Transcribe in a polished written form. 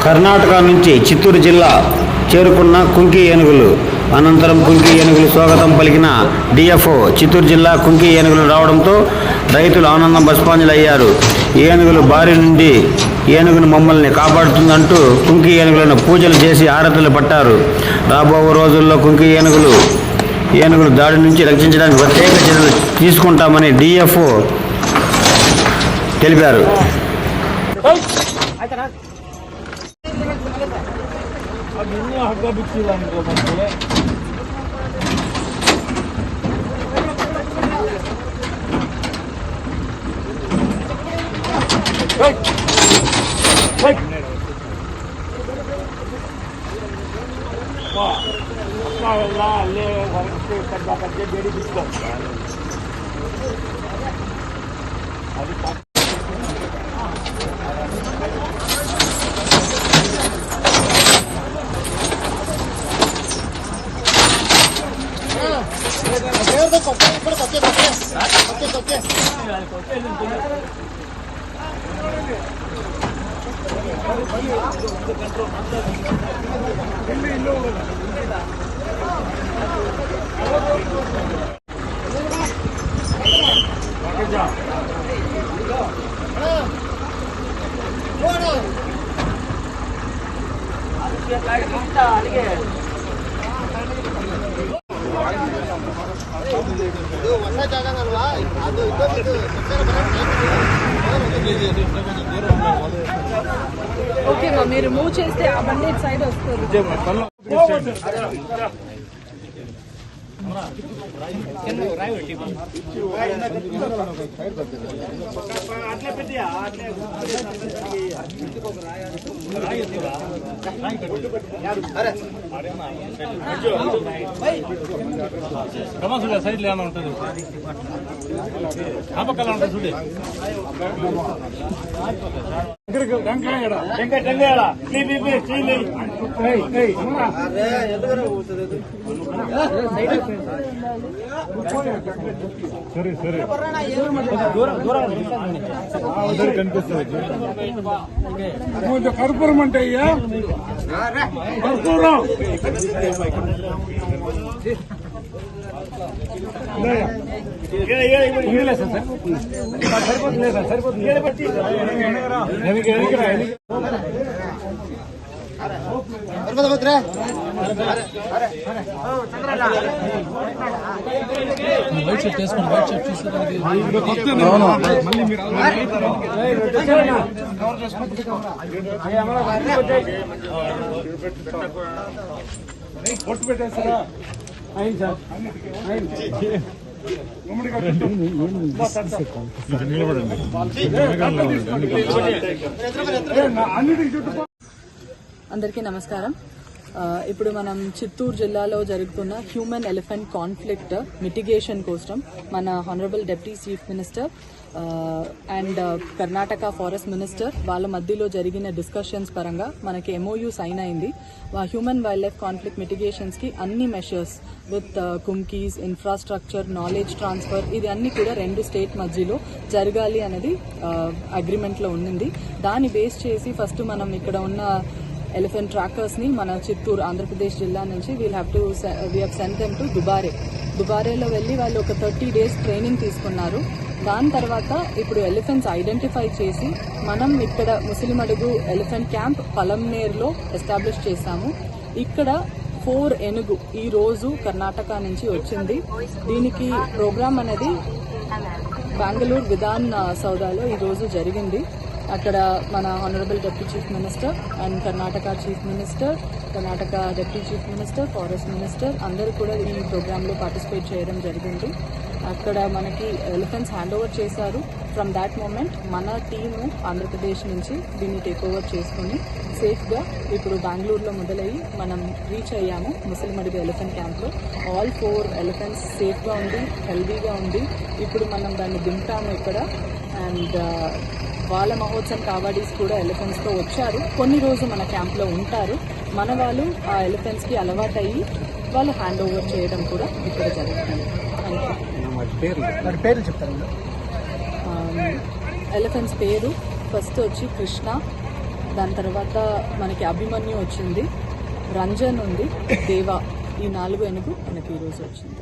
కర్ణాటక నుంచి చిత్తూరు జిల్లా చేరుకున్న కుంకి ఏనుగులు. అనంతరం కుంకి ఏనుగులు స్వాగతం పలికిన డిఎఫ్ఓ. చిత్తూరు జిల్లా కుంకి ఏనుగులు రావడంతో రైతులు ఆనందం బస్పాంజలయ్యారు. ఏనుగులు బారి నుండి ఏనుగును మమ్మల్ని కాపాడుతుందంటూ కుంకి ఏనుగులను పూజలు చేసి హారతులు పట్టారు. రాబో రోజుల్లో కుంకి ఏనుగులు దాడి నుంచి రక్షించడానికి ప్రత్యేక చర్యలు తీసుకుంటామని డిఎఫ్ఓ తెలిపారు. ఓకే మా మీరు మూవ్ చేస్తే ఆ బండి సైడ్ వస్తుంది. సైడ్ లేనా ఉంటుంది ఆ పక్కన ఉంటుంది చూడే సరే సరే దూరం కనిపిస్తుంది. కర్పూరం అంటే అయ్యా కర్పూరం వైట్ షర్ట్ వేసుకోండి. వైట్ షర్ట్ చూసుకోవడానికి పొట్టు పెట్టేస్తారా? అయింది సార్ అందరికీ నమస్కారం. ఇప్పుడు మనం చిత్తూరు జిల్లాలో జరుగుతున్న హ్యూమన్ ఎలిఫెంట్ కాన్ఫ్లిక్ట్ మిటిగేషన్ కోసం మన honourable deputy chief minister and Karnataka forest minister వాళ్ళ మధ్యలో జరిగిన డిస్కషన్స్ పరంగా మనకి MOU సైన్ అయింది. Human wildlife conflict mitigations కి అన్ని measures with kumkis, infrastructure, knowledge transfer ఇది అన్ని కూడా 2 స్టేట్ మధ్యలో జరగాలి అనేది అగ్రిమెంట్ లో ఉంది. దాన్ని బేస్ చేసి ఫస్ట్ మనం ఇక్కడ ఉన్న ఎలిఫెంట్ ట్రాకర్స్ ని మన చిత్తూరు ఆంధ్రప్రదేశ్ జిల్లా నుంచి we have sent them to దుబారేలో వెళ్లి వాళ్ళు ఒక 30 days ట్రైనింగ్ తీసుకున్నారు. దాని తర్వాత ఇప్పుడు ఎలిఫెంట్స్ ఐడెంటిఫై చేసి మనం ఇక్కడ ముసిలిమడుగు ఎలిఫెంట్ క్యాంప్ పలంనేర్లో ఎస్టాబ్లిష్ చేశాము. ఇక్కడ 4 ఏనుగు ఈ రోజు కర్ణాటక నుంచి వచ్చింది. దీనికి ప్రోగ్రామ్ అనేది బెంగళూరు విధాన్ సౌదాలో ఈ రోజు జరిగింది. అక్కడ మన honourable deputy chief minister and Karnataka chief minister, Karnataka deputy chief minister, forest minister అందరూ కూడా ఈ ప్రోగ్రాంలో పార్టిసిపేట్ చేయడం జరిగింది. అక్కడ మనకి ఎలిఫెంట్స్ హ్యాండ్ ఓవర్ చేశారు. ఫ్రమ్ దాట్ మూమెంట్ మన టీము ఆంధ్రప్రదేశ్ నుంచి దీన్ని టేక్ ఓవర్ చేసుకుని సేఫ్గా ఇప్పుడు బెంగళూరులో మొదలయ్యి మనం రీచ్ అయ్యాము ముసిలిమడుగు ఎలిఫెంట్ క్యాంప్లో. ఆల్ 4 ఎలిఫెంట్స్ సేఫ్గా ఉంది, హెల్దీగా ఉంది. ఇప్పుడు మనం దాన్ని దింపాము ఇక్కడ. అండ్ వాళ్ళ మహోత్సవం కావాడీస్ కూడా ఎలిఫెంట్స్తో వచ్చారు. కొన్ని రోజు మన క్యాంప్లో ఉంటారు. మన వాళ్ళు ఆ ఎలిఫెంట్స్కి అలవాటయ్యి వాళ్ళు హ్యాండ్ ఓవర్ చేయడం కూడా ఇక్కడ జరుగుతుంది. వాటి పేర్లు చెప్తారు. ఎలిఫెంట్స్ పేరు ఫస్ట్ వచ్చి కృష్ణ, దాని తర్వాత మనకి అభిమన్యు వచ్చింది, రంజన్ ఉంది, దేవా. ఈ 4 ఏనుగు మనకి ఈరోజు వచ్చింది.